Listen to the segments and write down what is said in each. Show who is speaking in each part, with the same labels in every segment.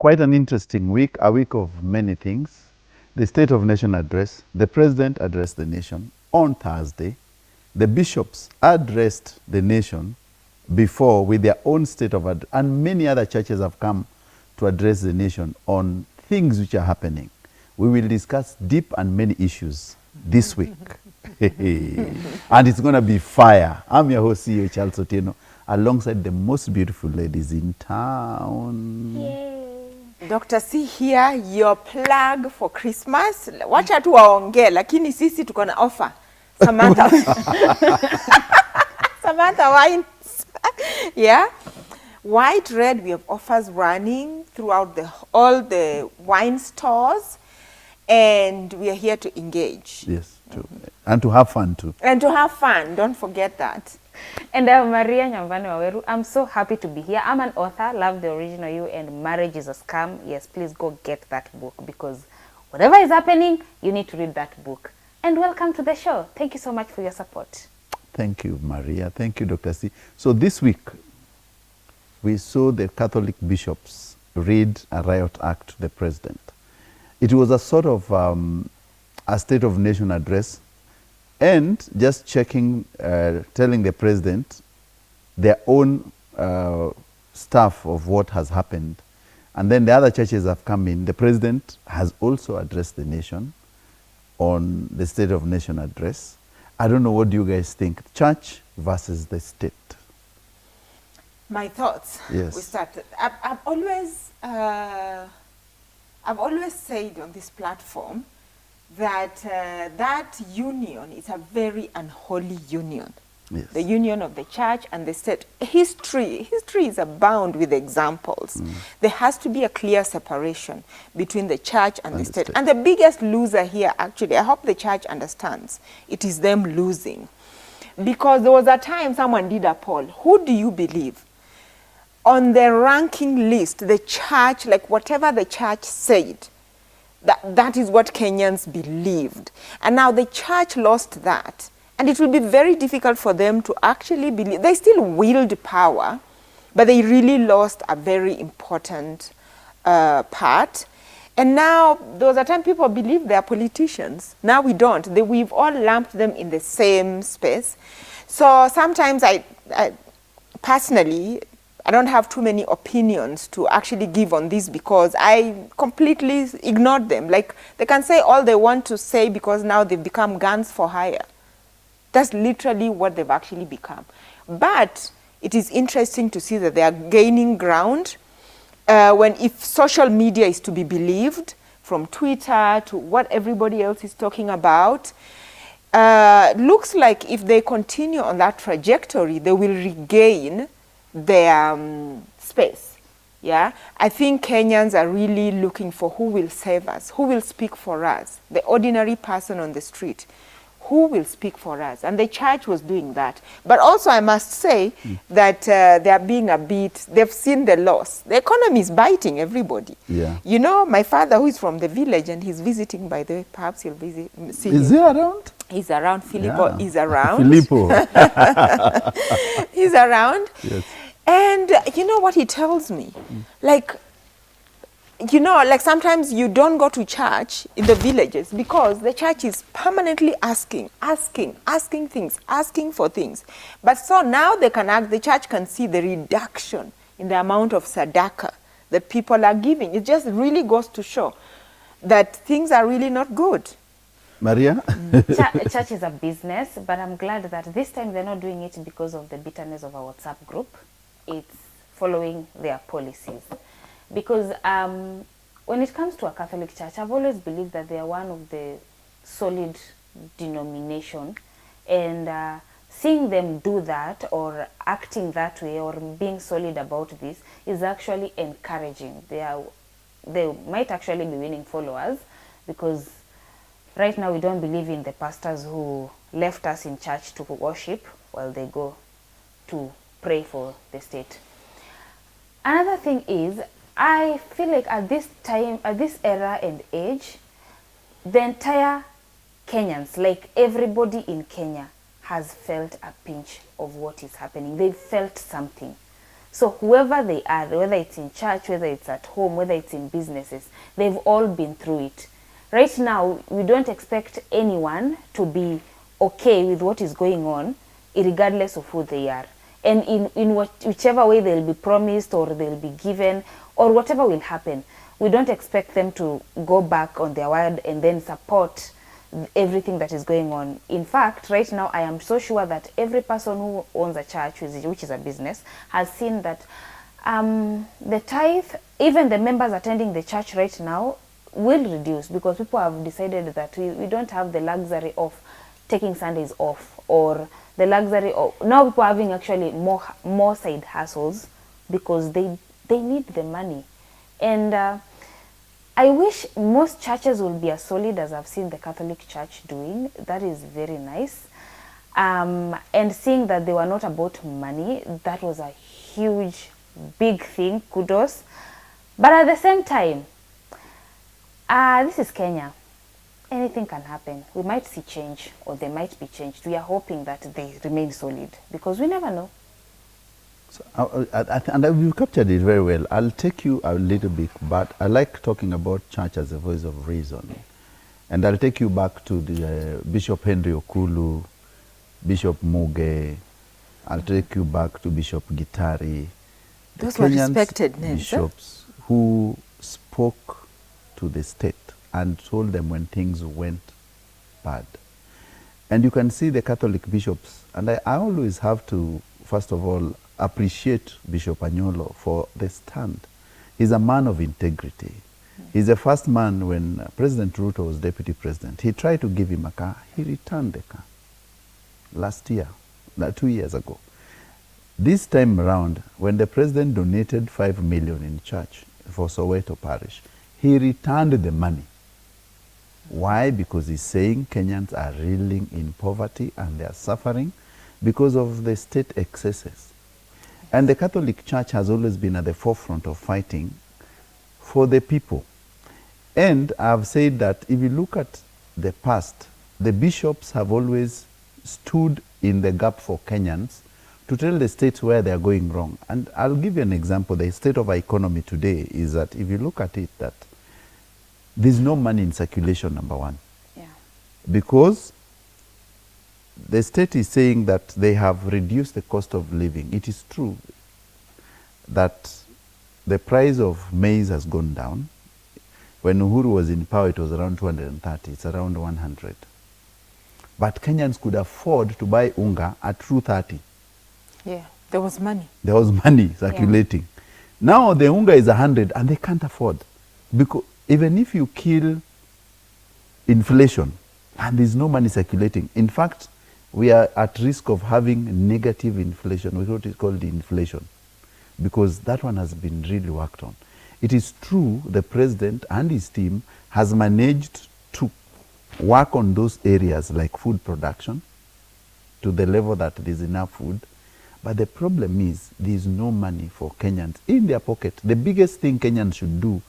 Speaker 1: Quite an interesting week, a week of many things. The State of Nation address, the President addressed the nation on Thursday. The bishops addressed the nation before with their own state of address, and many other churches have come to address the nation on things which are happening. We will discuss deep and many issues this week. And it's going to be fire. I'm your host, CEO Charles Otieno, alongside the most beautiful ladies in town.
Speaker 2: Yay. Dr. C here, your plug for Christmas. Wacha tu waongee, lakini sisi tuko na offer. Samantha. Samantha wines. Yeah. White Red, we have offers running throughout all the wine stores, and we are here to engage.
Speaker 1: Yes, and to have fun too.
Speaker 2: And to have fun, don't forget that.
Speaker 3: And I'm Maria Nyambani Waweru. I'm so happy to be here. I'm an author, Love the Original You and Marriage is a Scam. Yes, please go get that book, because whatever is happening, you need to read that book. And welcome to the show. Thank you so much for your support.
Speaker 1: Thank you, Maria. Thank you, Dr. C. So this week, we saw the Catholic bishops read a riot act to the president. It was a sort of a State of Nation address, and just checking, telling the president their own stuff of what has happened. And then the other churches have come in. The president has also addressed the nation on the State of Nation address. I don't know, what do you guys think? Church versus the state.
Speaker 2: My thoughts.
Speaker 1: Yes.
Speaker 2: We started. I've always said on this platform that that union is a very unholy union.
Speaker 1: Yes.
Speaker 2: The union of the church and the state. History is abound with examples. There has to be a clear separation between the church and the state. And the biggest loser here, actually, I hope the church understands, it is them losing. Because there was a time someone did a poll. Who do you believe? On the ranking list, the church, like whatever the church said, that is what Kenyans believed. And now the church lost that. And it will be very difficult for them to actually believe. They still wield power, but they really lost a very important part. And now, there was a time people believed they are politicians. Now we don't. We've all lumped them in the same space. So sometimes I personally, I don't have too many opinions to actually give on this, because I completely ignored them. Like, they can say all they want to say because now they've become guns for hire. That's literally what they've actually become. But it is interesting to see that they are gaining ground if social media is to be believed, from Twitter to what everybody else is talking about. Looks like if they continue on that trajectory, they will regain their space. Yeah, I think Kenyans are really looking for who will save us, who will speak for us, the ordinary person on the street. Who will speak for us? And the church was doing that. But also I must say that they are being a bit, they've seen the loss. The economy is biting everybody.
Speaker 1: Yeah.
Speaker 2: You know, my father, who is from the village, and he's visiting, by the way, perhaps you'll visit. See
Speaker 1: Is
Speaker 2: him.
Speaker 1: he around?
Speaker 2: He's around. Filippo is around.
Speaker 1: Filippo.
Speaker 2: He's around.
Speaker 1: Yes.
Speaker 2: And you know what he tells me? Like, you know, like sometimes you don't go to church in the villages because the church is permanently asking things, asking for things. But so now they can act, the church can see the reduction in the amount of sadaka that people are giving. It just really goes to show that things are really not good.
Speaker 1: Maria?
Speaker 3: Church is a business, but I'm glad that this time they're not doing it because of the bitterness of our WhatsApp group. It's following their policies. Because when it comes to a Catholic church, I've always believed that they are one of the solid denomination, and seeing them do that or acting that way or being solid about this is actually encouraging. They might actually be winning followers, because right now we don't believe in the pastors who left us in church to worship while they go to pray for the state. Another thing is, I feel like at this time, at this era and age, the entire Kenyans, like everybody in Kenya, has felt a pinch of what is happening. They felt something. So whoever they are, whether it's in church, whether it's at home, whether it's in businesses, they've all been through it. Right now, we don't expect anyone to be okay with what is going on, regardless of who they are. And in whichever way they'll be promised or they'll be given or whatever will happen, we don't expect them to go back on their word and then support everything that is going on. In fact, right now, I am so sure that every person who owns a church, which is a business, has seen that the tithe, even the members attending the church right now, will reduce because people have decided that we don't have the luxury of taking Sundays off, or the luxury of now people are having actually more side hustles because they need the money. And I wish most churches will be as solid as I've seen the Catholic Church doing. That is very nice. And seeing that they were not about money, that was a huge, big thing. Kudos. But at the same time, this is Kenya. Anything can happen. We might see change, or they might be changed. We are hoping that they remain solid because we never know.
Speaker 1: So, and you've captured it very well. I'll take you a little bit, but I like talking about church as a voice of reason. And I'll take you back to the Bishop Henry Okulu, Bishop Muge. I'll take you back to Bishop Gitari.
Speaker 2: Those were respected names,
Speaker 1: bishops who spoke to the state and told them when things went bad. And you can see the Catholic bishops, and I always have to, first of all, appreciate Bishop Anyolo for the stand. He's a man of integrity. He's the first man when President Ruto was deputy president. He tried to give him a car. He returned the car last year, 2 years ago. This time around, when the president donated 5 million in church for Soweto Parish, he returned the money. Why? Because he's saying Kenyans are reeling in poverty and they are suffering because of the state excesses. And the Catholic Church has always been at the forefront of fighting for the people. And I've said that if you look at the past, the bishops have always stood in the gap for Kenyans to tell the states where they are going wrong. And I'll give you an example. The state of our economy today is that if you look at it, that there's no money in circulation, number one.
Speaker 3: Yeah.
Speaker 1: Because the state is saying that they have reduced the cost of living. It is true that the price of maize has gone down. When Uhuru was in power, it was around 230. It's around 100. But Kenyans could afford to buy unga at 230.
Speaker 2: Yeah, there was money.
Speaker 1: There was money circulating. Yeah. Now the unga is 100 and they can't afford. Because even if you kill inflation and there's no money circulating, in fact, we are at risk of having negative inflation, what is called inflation, because that one has been really worked on. It is true the president and his team has managed to work on those areas like food production to the level that there's enough food. But the problem is there's no money for Kenyans in their pocket. The biggest thing Kenyans should do,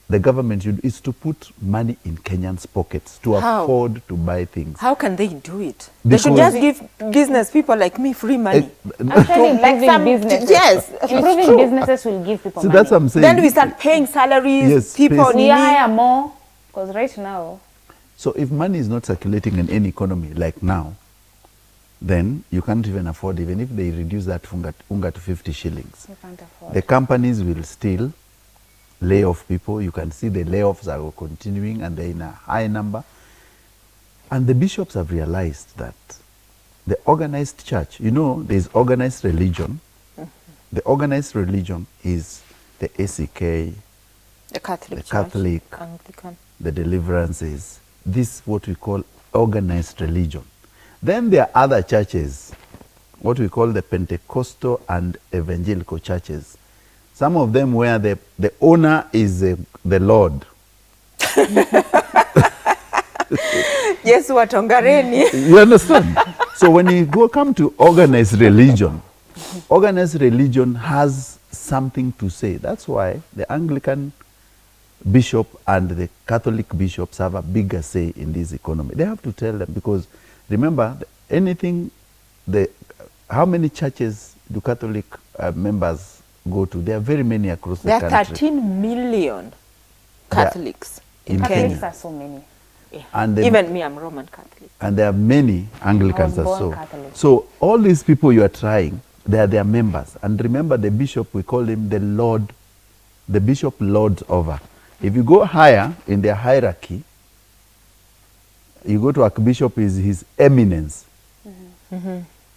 Speaker 1: the government should, is to put money in Kenyans' pockets to afford to buy things.
Speaker 2: How can they do it? They should just give business people like me free money.
Speaker 3: Actually, like some businesses.
Speaker 2: Yes,
Speaker 3: improving businesses will give people money.
Speaker 1: That's what I'm saying.
Speaker 2: Then we start paying salaries.
Speaker 1: Yes,
Speaker 2: people
Speaker 3: we hire more, because right now.
Speaker 1: So if money is not circulating in any economy like now, then you can't even afford, even if they reduce that unga to 50 shillings.
Speaker 3: You can't afford.
Speaker 1: The companies will still lay off people. You can see the layoffs are continuing and they're in a high number. And the bishops have realized that the organized church, you know, there's organized religion. The organized religion is the ACK,
Speaker 2: the Catholic
Speaker 1: the Catholic,
Speaker 2: Anglican,
Speaker 1: the deliverances. This is what we call organized religion. Then there are other churches, what we call the Pentecostal and evangelical churches. Some of them where the owner is the Lord.
Speaker 2: Yes, watongareni.
Speaker 1: You understand? So when you come to organized religion has something to say. That's why the Anglican bishop and the Catholic bishops have a bigger say in this economy. They have to tell them, because remember, anything, how many churches do Catholic members go to. There are very many across
Speaker 2: There
Speaker 1: the
Speaker 2: are
Speaker 1: country.
Speaker 2: 13 million Catholics in
Speaker 3: Catholics
Speaker 2: Kenya.
Speaker 3: are so many.
Speaker 2: Yeah.
Speaker 1: And
Speaker 2: Even me, I'm Roman Catholic.
Speaker 1: And there are many Anglicans
Speaker 3: I was
Speaker 1: as
Speaker 3: born
Speaker 1: so.
Speaker 3: Catholic.
Speaker 1: So all these people you are trying, they are their members. And remember the bishop, we call him the Lord, the bishop lords over. If you go higher in their hierarchy, you go to Archbishop is His Eminence.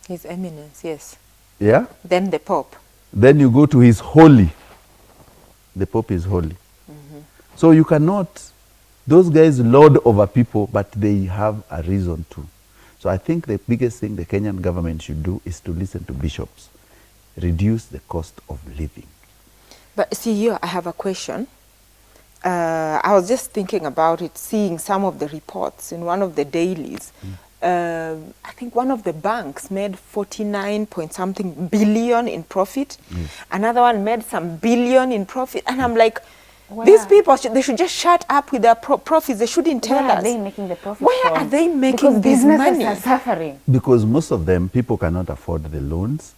Speaker 2: His Eminence, yes.
Speaker 1: Yeah?
Speaker 2: Then the Pope.
Speaker 1: Then you go to His Holy. The Pope is holy. So you cannot, those guys lord over people, but they have a reason to. So I think the biggest thing the Kenyan government should do is to listen to bishops. Reduce the cost of living.
Speaker 2: But see here, I have a question. I was just thinking about it, seeing some of the reports in one of the dailies. I think one of the banks made 49 point something billion in profit. Another one made some billion in profit. And I'm like, these people, they should just shut up with their profits. They shouldn't tell
Speaker 3: Where
Speaker 2: us.
Speaker 3: are they making the profit
Speaker 2: Where
Speaker 3: from?
Speaker 2: are they making
Speaker 3: Because
Speaker 2: this
Speaker 3: businesses
Speaker 2: money?
Speaker 3: are suffering.
Speaker 1: Because most of them, people cannot afford the loans,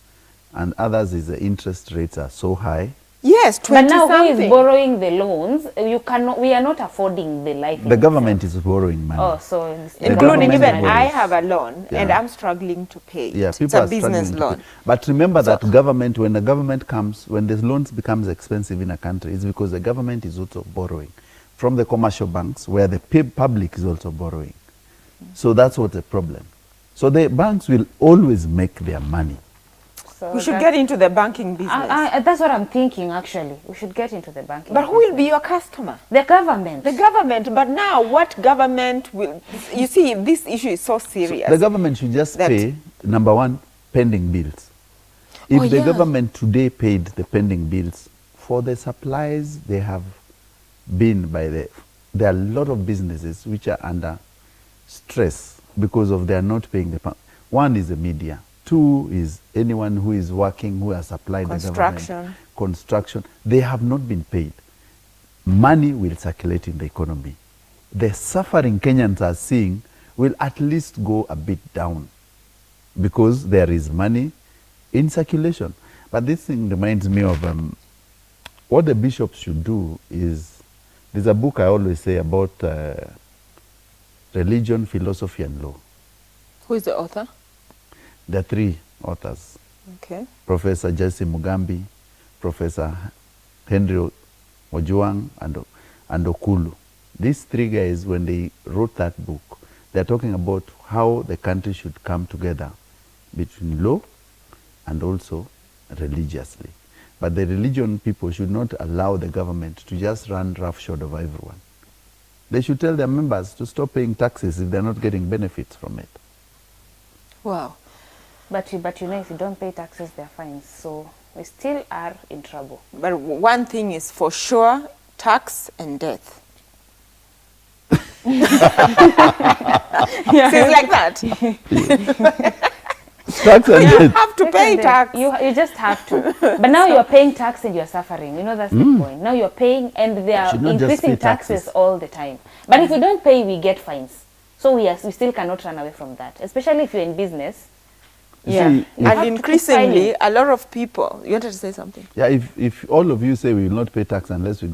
Speaker 1: and others is the interest rates are so high.
Speaker 2: Yes,
Speaker 3: But
Speaker 2: 20
Speaker 3: now who
Speaker 2: something.
Speaker 3: is borrowing the loans? You cannot. We are not affording the life.
Speaker 1: The government is borrowing money.
Speaker 3: Oh, so
Speaker 2: Including
Speaker 1: government
Speaker 2: even
Speaker 1: borrows.
Speaker 2: I have a loan and
Speaker 1: Yeah.
Speaker 2: I'm struggling to pay it.
Speaker 1: Yeah,
Speaker 2: It's
Speaker 1: people
Speaker 2: a
Speaker 1: are
Speaker 2: business
Speaker 1: struggling to
Speaker 2: loan.
Speaker 1: pay. But remember that government, when the government comes, when the loans becomes expensive in a country, it's because the government is also borrowing from the commercial banks, where the public is also borrowing. So that's what the problem. So the banks will always make their money.
Speaker 3: So
Speaker 2: We should get into the banking business.
Speaker 3: that's what I'm thinking. Actually, we should get into the banking.
Speaker 2: But who will be your customer?
Speaker 3: The government.
Speaker 2: The government. But now, what government will... You see, this issue is so serious.
Speaker 1: The government should just
Speaker 2: that-
Speaker 1: pay, number one, pending bills. If
Speaker 2: Oh,
Speaker 1: the
Speaker 2: yeah.
Speaker 1: government today paid the pending bills for the supplies they have been by the... There are a lot of businesses which are under stress because of they are not paying the... One is the media. Two is anyone who is working, who has supplied the
Speaker 2: Construction.
Speaker 1: government. Construction. They have not been paid. Money will circulate in the economy. The suffering Kenyans are seeing will at least go a bit down because there is money in circulation. But this thing reminds me of what the bishops should do is, there's a book I always say about religion, philosophy, and law.
Speaker 2: Who is the author?
Speaker 1: There are three authors.
Speaker 2: Okay.
Speaker 1: Professor Jesse Mugambi, Professor Henry Ojuang, and Okulu. These three guys, when they wrote that book, they're talking about how the country should come together between law and also religiously. But the religion people should not allow the government to just run roughshod over everyone. They should tell their members to stop paying taxes if they're not getting benefits from it.
Speaker 2: Wow.
Speaker 3: But you know, if you don't pay taxes, there are fines. So we still are in trouble.
Speaker 2: But one thing is for sure, tax and death. Things like that.
Speaker 1: Tax and
Speaker 2: You
Speaker 1: debt.
Speaker 2: have to pay tax.
Speaker 3: You just have to. But now you're paying tax and you're suffering. You know, that's the point. Now you're paying and they are
Speaker 1: Should not just
Speaker 3: increasing
Speaker 1: pay
Speaker 3: taxes
Speaker 1: taxes.
Speaker 3: all the time. But if we don't pay, we get fines. So we still cannot run away from that. Especially if you're in business.
Speaker 2: Yeah.
Speaker 1: See,
Speaker 3: You have
Speaker 2: And
Speaker 3: to keep
Speaker 2: increasingly,
Speaker 3: filing.
Speaker 2: a lot of people... You wanted to say something?
Speaker 1: Yeah, if all of you say we will not pay tax unless you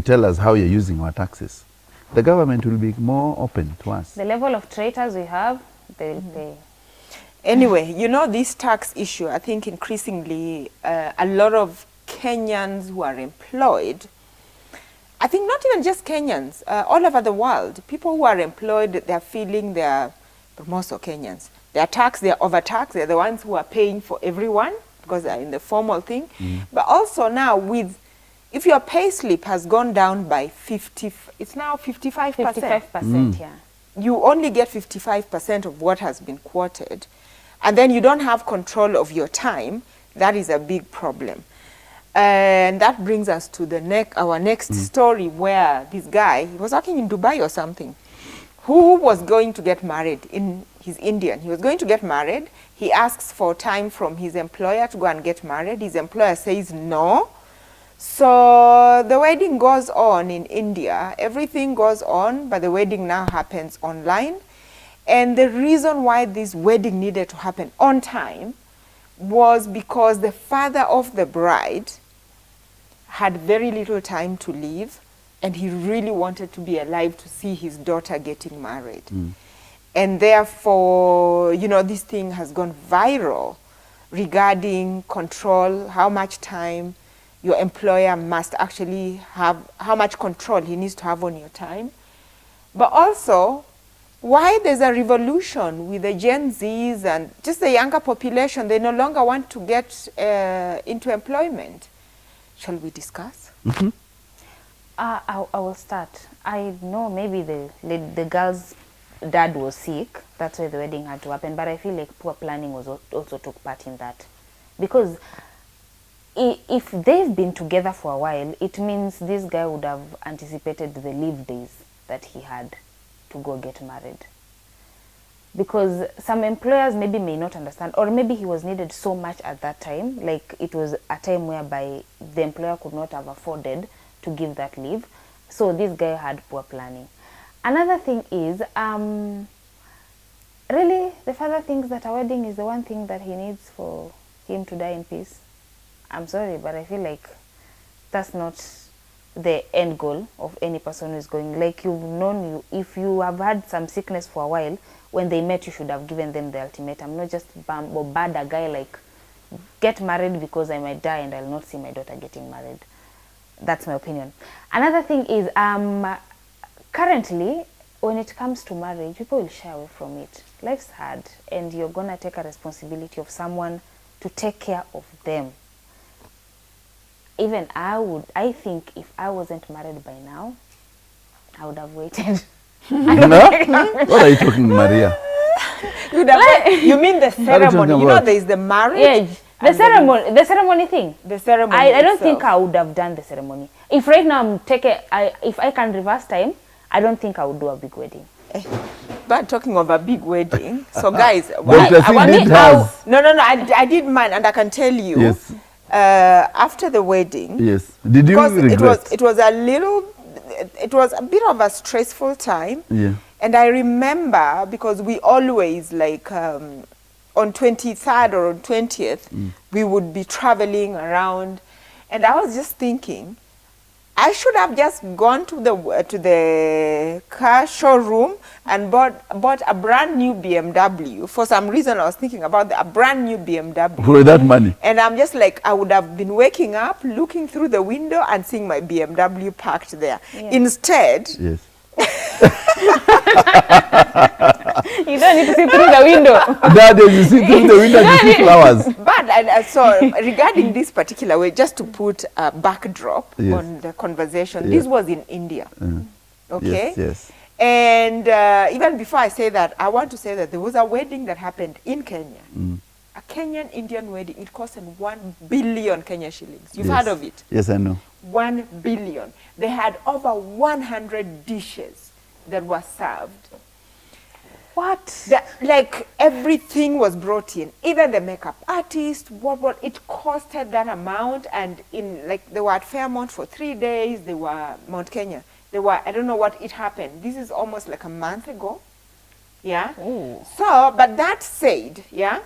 Speaker 1: tell us how you're using our taxes, the government will be more open to us.
Speaker 3: The level of traitors we have, they will pay.
Speaker 2: Anyway, you know, this tax issue, I think increasingly a lot of Kenyans who are employed, I think not even just Kenyans, all over the world, people who are employed, they're feeling they're, but most of Kenyans, they're taxed, they're overtaxed, they're the ones who are paying for everyone because they're in the formal thing. But also now with, if your pay slip has gone down by 50, it's now 55%.
Speaker 3: 55%, yeah.
Speaker 2: You only get 55% of what has been quoted, and then you don't have control of your time. That is a big problem. And that brings us to our next story, where this guy, he was working in Dubai or something, who was going to get married. He's Indian. He was going to get married. He asks for time from his employer to go and get married. His employer says no. So the wedding goes on in India. Everything goes on, but the wedding now happens online. And the reason why this wedding needed to happen on time was because the father of the bride had very little time to live, and he really wanted to be alive to see his daughter getting married. And therefore, you know, this thing has gone viral regarding control, how much time your employer must actually have, how much control he needs to have on your time. But also, why there's a revolution with the Gen Zs and just the younger population, they no longer want to get into employment. Shall we discuss?
Speaker 3: I will start. I know maybe the girl's dad was sick, that's why the wedding had to happen, but I feel like poor planning was also took part in that. Because if they've been together for a while, it means this guy would have anticipated the leave days that he had to go get married. Because some employers maybe may not understand, or maybe he was needed so much at that time, like it was a time whereby the employer could not have afforded to give that leave. So this guy had poor planning. Another thing is, really, the father thinks that a wedding is the one thing that he needs for him to die in peace. I'm sorry, but I feel like that's not the end goal of any person who is going. Like, you've known, if you have had some sickness for a while, when they met, you should have given them the ultimatum, not just bombard a guy like, get married because I might die and I'll not see my daughter getting married. That's my opinion. Another thing is, currently, when it comes to marriage, people will shy away from it. Life's hard, and you're going to take a responsibility of someone to take care of them. Even I think if I wasn't married by now, I would have waited.
Speaker 1: What are you talking, Maria?
Speaker 2: You mean the ceremony? You know, there is the marriage.
Speaker 3: The ceremony thing.
Speaker 2: The ceremony.
Speaker 3: I don't think I would have done the ceremony. If right now if I can reverse time, I don't think I would do a big wedding.
Speaker 2: But talking of a big wedding, so guys, I did mine, and I can tell you.
Speaker 1: Yes.
Speaker 2: After the wedding.
Speaker 1: Yes. Did you regret?
Speaker 2: It was a bit of a stressful time.
Speaker 1: Yeah.
Speaker 2: And I remember, because we always, like, on 23rd or on 20th, we would be traveling around. And I was just thinking, I should have just gone to the car showroom and bought a brand new BMW. For some reason, I was thinking about a brand new BMW.
Speaker 1: For that money.
Speaker 2: And I'm just like, I would have been waking up, looking through the window and seeing my BMW parked there. Yeah. Instead,
Speaker 1: yes.
Speaker 3: You don't need to see through the window.
Speaker 1: Dad, you see through the window, you see flowers.
Speaker 2: But so regarding this particular way, just to put a backdrop on the conversation, this was in India. Okay?
Speaker 1: Yes.
Speaker 2: And even before I say that, I want to say that there was a wedding that happened in Kenya. A Kenyan Indian wedding. It costed 1 billion Kenya shillings. You've heard of it?
Speaker 1: Yes, I know. 1
Speaker 2: billion. They had over 100 dishes that were served.
Speaker 3: What?
Speaker 2: Like, everything was brought in. Even the makeup artist, what it costed that amount. And they were at Fairmont for 3 days. They were Mount Kenya. They were, I don't know what it happened. This is almost like a month ago. Yeah. Ooh. So, but that said, yeah,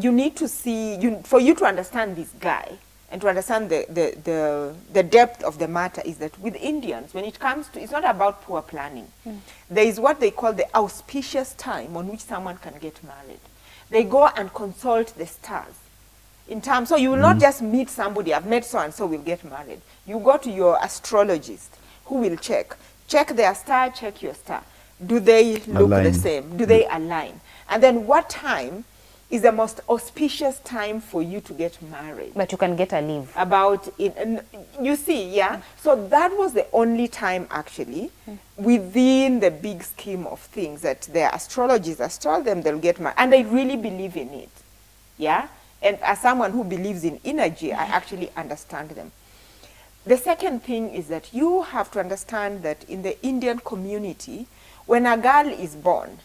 Speaker 2: you need to see, for you to understand this guy and to understand the depth of the matter, is that with Indians, when it comes to, it's not about poor planning. There is what they call the auspicious time on which someone can get married. They go and consult the stars. In terms, so you will not just meet somebody, I've met so and so, will get married. You go to your astrologist, who will check their star, check your star. Do they look the same? Do they align? And then what time is the most auspicious time for you to get married?
Speaker 3: But you can get a leave.
Speaker 2: You see, yeah? So that was the only time, actually, within the big scheme of things, that their astrologists has told them they'll get married. And they really believe in it, yeah? And as someone who believes in energy, I actually understand them. The second thing is that you have to understand that in the Indian community, when a girl is born,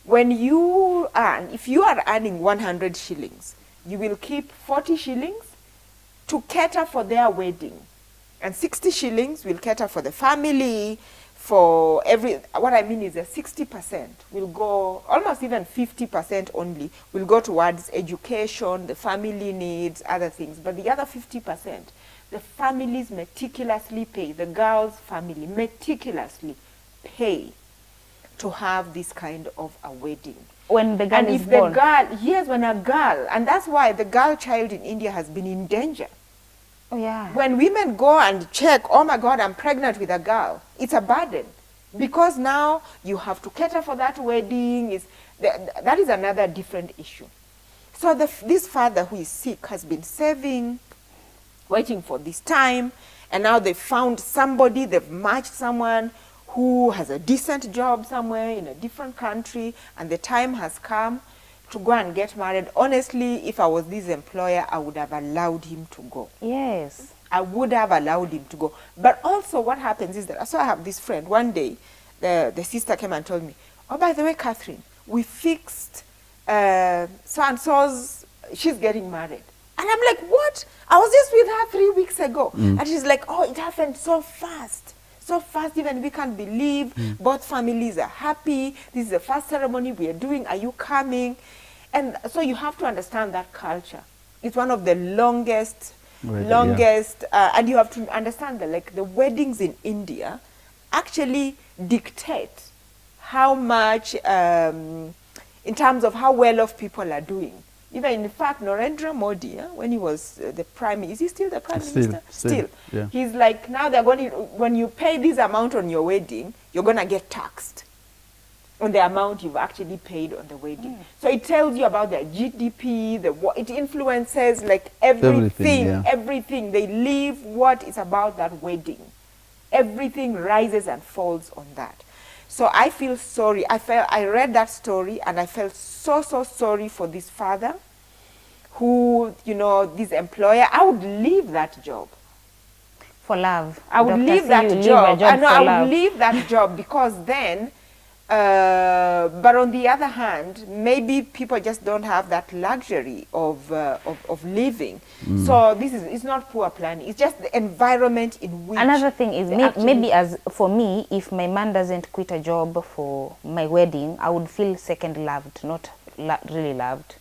Speaker 2: if you are earning 100 shillings, you will keep 40 shillings to cater for their wedding. And 60 shillings will cater for the family, for every, what I mean is that 60% will go, almost even 50% only, will go towards education, the family needs, other things. But the other 50%, the families meticulously pay, the girl's family meticulously pay to have this kind of a wedding.
Speaker 3: When the girl
Speaker 2: and
Speaker 3: is
Speaker 2: if
Speaker 3: born.
Speaker 2: the girl, yes, when a girl, and that's why the girl child in India has been in danger.
Speaker 3: Oh, yeah.
Speaker 2: When women go and check, oh my God, I'm pregnant with a girl, it's a burden. Because now you have to cater for that wedding. That is another different issue. So this father who is sick has been saving, waiting for this time, and now they found somebody, they've matched someone who has a decent job somewhere in a different country, and the time has come to go and get married. Honestly, if I was this employer, I would have allowed him to go.
Speaker 3: Yes.
Speaker 2: I would have allowed him to go. But also what happens is that, so I have this friend, one day, the sister came and told me, oh, by the way, Catherine, we fixed so-and-so's, she's getting married. And I'm like, what? I was just with her 3 weeks ago. And she's like, oh, it happened so fast. So fast, even we can't believe. Both families are happy. This is the first ceremony we are doing. Are you coming? And so you have to understand that culture. It's one of the longest, and you have to understand that, like, the weddings in India actually dictate how much, in terms of how well off people are doing. Even in fact, Narendra Modi, when he was the prime, is he still the prime minister? Still.
Speaker 1: Yeah.
Speaker 2: He's like, now they're going to, when you pay this amount on your wedding, you're going to get taxed on the amount you've actually paid on the wedding. So it tells you about their GDP, it influences like everything. They live what is about that wedding. Everything rises and falls on that. So I feel sorry. I read that story and I felt so sorry for this father who, you know, this employer. I would leave that job.
Speaker 3: For love.
Speaker 2: I would leave that job. I would leave that job because then, but on the other hand, maybe people just don't have that luxury of living. So it's not poor planning. It's just the environment in which.
Speaker 3: Another thing is maybe as for me, if my man doesn't quit a job for my wedding, I would feel second loved, not really loved.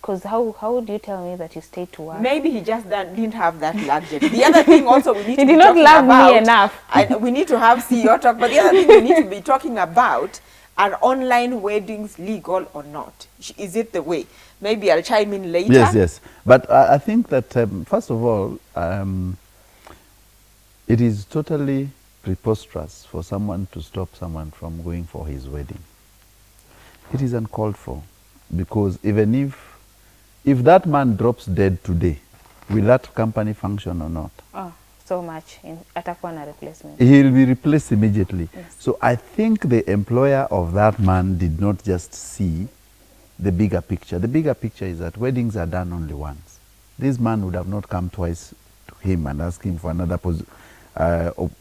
Speaker 3: Because how would you tell me that you stayed to work?
Speaker 2: Maybe he just didn't have that luxury. The other thing also we need to
Speaker 3: he
Speaker 2: be
Speaker 3: did not
Speaker 2: talking
Speaker 3: love
Speaker 2: about,
Speaker 3: me enough.
Speaker 2: We need to have CEO talk, but the other thing we need to be talking about are online weddings legal or not? Is it the way? Maybe I'll chime in later.
Speaker 1: Yes. But I think that, first of all, it is totally preposterous for someone to stop someone from going for his wedding. It is uncalled for, because even if that man drops dead today, will that company function or not?
Speaker 3: Oh, so much. Atakuwa na replacement.
Speaker 1: He will be replaced immediately.
Speaker 3: Yes.
Speaker 1: So I think the employer of that man did not just see the bigger picture. The bigger picture is that weddings are done only once. This man would have not come twice to him and ask him for another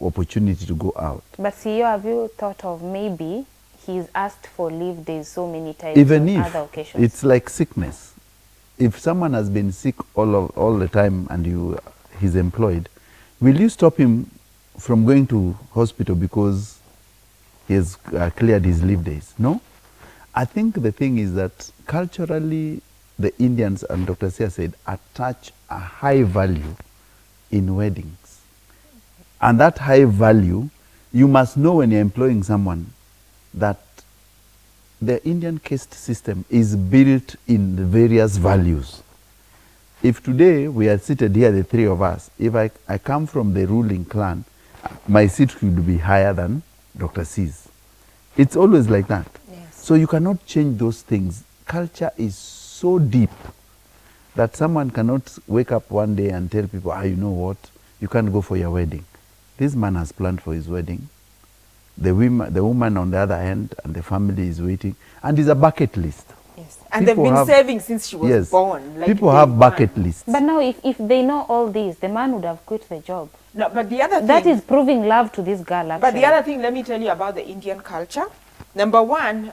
Speaker 1: opportunity to go out.
Speaker 3: But CEO, have you thought of maybe he's asked for leave days so many times
Speaker 1: Even
Speaker 3: on
Speaker 1: if
Speaker 3: other occasions?
Speaker 1: it's like sickness. If someone has been sick all the time and he's employed, will you stop him from going to hospital because he has cleared his leave days? No. I think the thing is that culturally, the Indians, and Dr. Sia said, attach a high value in weddings. And that high value, you must know when you're employing someone that the Indian caste system is built in the various values. If today we are seated here, the three of us, if I come from the ruling clan, my seat could be higher than Dr. C's. It's always like that.
Speaker 2: Yes.
Speaker 1: So you cannot change those things. Culture is so deep that someone cannot wake up one day and tell people, you know what, you can't go for your wedding. This man has planned for his wedding. The woman on the other hand, and the family is waiting, and it's a bucket list.
Speaker 2: Yes. And they've been saving since she was born. Like
Speaker 1: people have bucket lists.
Speaker 3: But now, if they know all this, the man would have quit the job.
Speaker 2: No, but the other thing,
Speaker 3: that is proving love to this girl, actually.
Speaker 2: But the other thing, let me tell you about the Indian culture. Number one,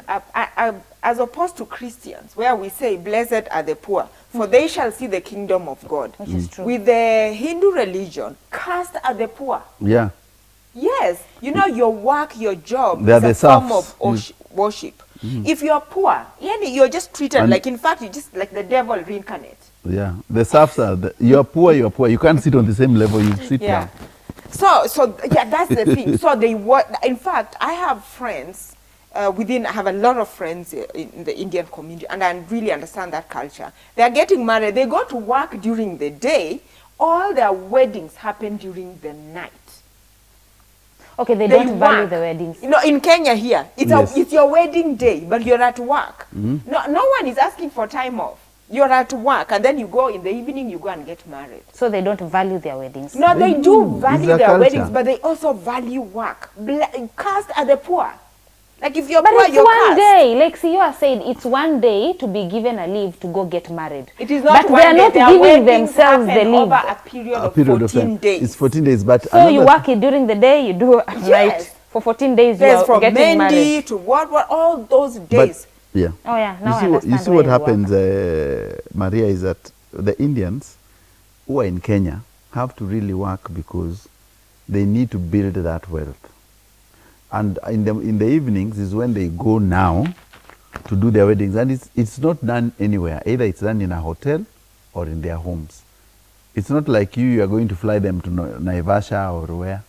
Speaker 2: as opposed to Christians, where we say, blessed are the poor, for they shall see the kingdom of God.
Speaker 3: Which is true.
Speaker 2: With the Hindu religion, cursed are the poor.
Speaker 1: Yeah.
Speaker 2: Yes, you know, your work, your job
Speaker 1: They are
Speaker 2: is
Speaker 1: the
Speaker 2: a form
Speaker 1: serfs.
Speaker 2: of worship. If you're poor, you're just treated
Speaker 1: And-
Speaker 2: like, in fact, you're just like the devil reincarnate.
Speaker 1: Yeah, the serfs are, you're poor, you're poor. You can't sit on the same level, you sit
Speaker 2: Yeah.
Speaker 1: down.
Speaker 2: So yeah, that's the thing. So they work. In fact, I have friends I have a lot of friends in the Indian community, and I really understand that culture. They are getting married. They go to work during the day. All their weddings happen during the night.
Speaker 3: Okay, they don't value the weddings.
Speaker 2: You know, in Kenya here,
Speaker 1: Yes.
Speaker 2: it's your wedding day, but you're at work. No one is asking for time off. You're at work, and then you go in the evening, you go and get married.
Speaker 3: So they don't value their weddings.
Speaker 2: No, they do value
Speaker 1: It's
Speaker 2: their
Speaker 1: culture.
Speaker 2: weddings, but they also value work. Caste are the poor. Like if you're
Speaker 3: But
Speaker 2: poor,
Speaker 3: it's
Speaker 2: you're
Speaker 3: one
Speaker 2: caste.
Speaker 3: day, like you are saying, it's one day to be given a leave to go get married.
Speaker 2: It is not
Speaker 3: but
Speaker 2: one
Speaker 3: they are
Speaker 2: day.
Speaker 3: not
Speaker 2: Their
Speaker 3: giving
Speaker 2: weddings
Speaker 3: themselves the
Speaker 2: happen
Speaker 3: leave.
Speaker 2: over a period of 14
Speaker 1: time.
Speaker 2: days.
Speaker 1: It's 14 days, but
Speaker 3: So you work it during the day, you do at night. For 14 days,
Speaker 2: There's
Speaker 3: you are
Speaker 2: from
Speaker 3: getting
Speaker 2: Mendi
Speaker 3: married.
Speaker 2: to what, all those days.
Speaker 1: But, yeah.
Speaker 3: Oh yeah, now I
Speaker 1: You
Speaker 3: understand
Speaker 1: see
Speaker 3: where
Speaker 1: what
Speaker 3: you
Speaker 1: happens,
Speaker 3: work.
Speaker 1: Maria, is that the Indians who are in Kenya have to really work because they need to build that wealth. And in the evenings is when they go now to do their weddings. And it's not done anywhere. Either it's done in a hotel or in their homes. It's not like you are going to fly them to Naivasha or where.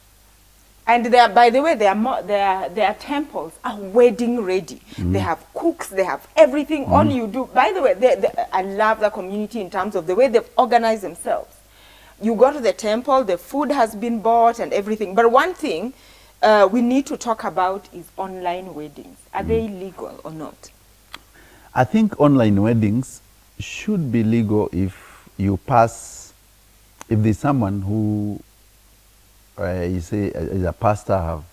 Speaker 2: And they are, by the way, their temples are wedding ready. They have cooks, they have everything. All you do, by the way, I love the community in terms of the way they've organized themselves. You go to the temple, the food has been bought and everything. But one thing we need to talk about is online weddings. Are they legal or not?
Speaker 1: I think online weddings should be legal if you pass, if there's someone who you say is a pastor have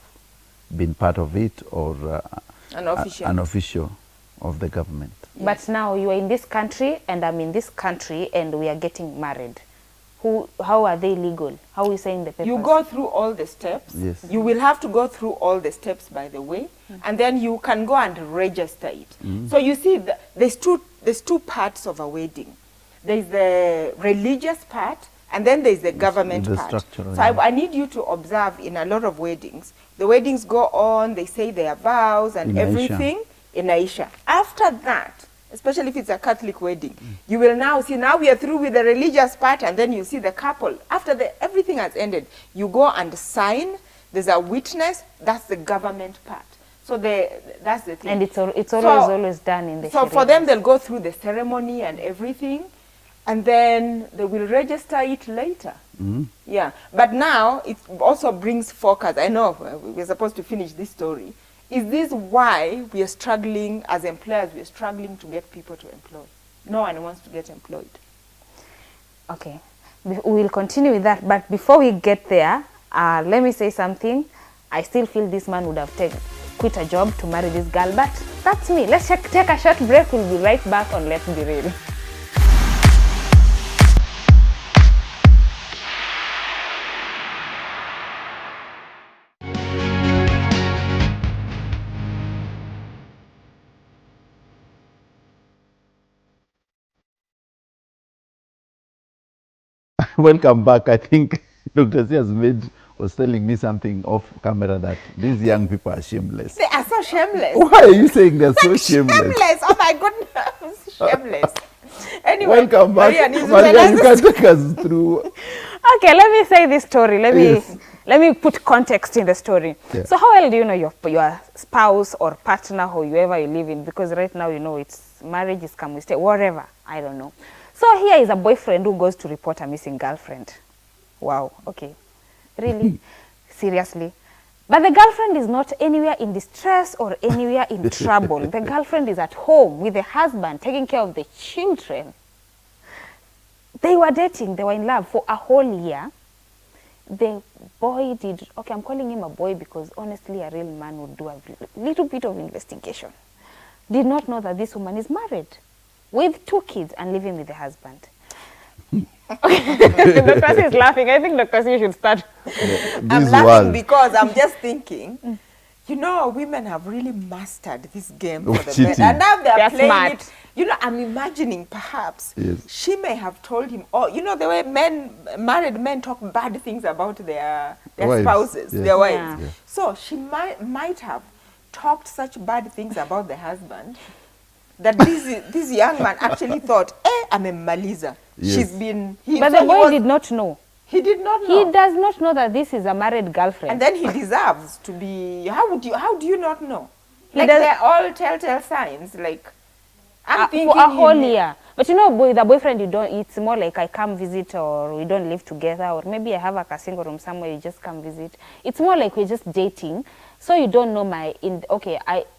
Speaker 1: been part of it, or
Speaker 2: An official.
Speaker 1: an official of the government.
Speaker 3: But now you are in this country and I'm in this country and we are getting married. How are they legal? How are we saying the papers?
Speaker 2: You go through all the steps.
Speaker 1: Yes.
Speaker 2: You will have to go through all the steps, by the way, and then you can go and register it. So you see, there's two parts of a wedding. There's the religious part, and then there's the government
Speaker 1: the
Speaker 2: part.
Speaker 1: structural,
Speaker 2: So I need you to observe in a lot of weddings, the weddings go on, they say their vows and
Speaker 1: In Aisha.
Speaker 2: everything in Aisha. After that, especially if it's a Catholic wedding, you will now see, now we are through with the religious part, and then you see the couple. After everything has ended, you go and sign, there's a witness, that's the government part. So that's the thing.
Speaker 3: And it's always done in the
Speaker 2: So for
Speaker 3: Sharia.
Speaker 2: them, they'll go through the ceremony and everything, and then they will register it later. Yeah, but now it also brings focus. I know we're supposed to finish this story. Is this why we are struggling as employers? We are struggling to get people to employ. No one wants to get employed.
Speaker 3: Okay, we will continue with that. But before we get there, let me say something. I still feel this man would have quit a job to marry this girl, but that's me. Let's take a short break. We'll be right back on Let's Be Real.
Speaker 1: Welcome back. I think Dr. C was telling me something off camera that these young people are shameless.
Speaker 2: They are so shameless.
Speaker 1: Why are you saying they're so shameless?
Speaker 2: Shameless. Oh my goodness. Shameless. Anyway,
Speaker 1: Welcome back.
Speaker 2: Maria needs to
Speaker 1: Maria,
Speaker 2: tell
Speaker 1: you
Speaker 2: us
Speaker 1: can take us through.
Speaker 3: Okay, let me say this story.
Speaker 1: Yes.
Speaker 3: Let me put context in the story.
Speaker 1: Yeah.
Speaker 3: So how well do you know your spouse or partner or whoever you live in? Because right now, you know, it's marriage is come, we stay, whatever. I don't know. So here is a boyfriend who goes to report a missing girlfriend. Wow, okay. Really? Seriously? But the girlfriend is not anywhere in distress or anywhere in trouble. The girlfriend is at home with the husband, taking care of the children. They were dating, they were in love for a whole year. The boy did, okay, I'm calling him a boy because honestly a real man would do a little bit of investigation. Did not know that this woman is married with 2 kids and living with the husband. Dr. C is laughing. I think Dr. C should start.
Speaker 2: I'm laughing because I'm just thinking, you know, women have really mastered this game
Speaker 1: Of
Speaker 2: for the
Speaker 1: cheating.
Speaker 2: men. And now they're
Speaker 3: They're
Speaker 2: playing
Speaker 3: smart.
Speaker 2: it. You know, I'm imagining perhaps
Speaker 1: Yes.
Speaker 2: she may have told him, oh, you know, the way married men talk bad things about their their
Speaker 1: Wives,
Speaker 2: spouses,
Speaker 1: yes.
Speaker 2: their wives.
Speaker 3: Yeah.
Speaker 1: Yeah.
Speaker 2: So she might have talked such bad things about the husband that this young man actually thought, amemmaliza.
Speaker 1: Yes.
Speaker 2: She's been...
Speaker 3: But the boy did not know.
Speaker 2: He did not know.
Speaker 3: He does not know that this is a married girlfriend.
Speaker 2: And then he deserves to be... How do you not know?
Speaker 3: He
Speaker 2: Like,
Speaker 3: does-
Speaker 2: they're all telltale signs. Like, I'm thinking...
Speaker 3: for a whole
Speaker 2: he-
Speaker 3: year. But you know, with a boyfriend, you don't. It's more like I come visit, or we don't live together, or maybe I have a single room somewhere. You just come visit. It's more like we're just dating. So you don't know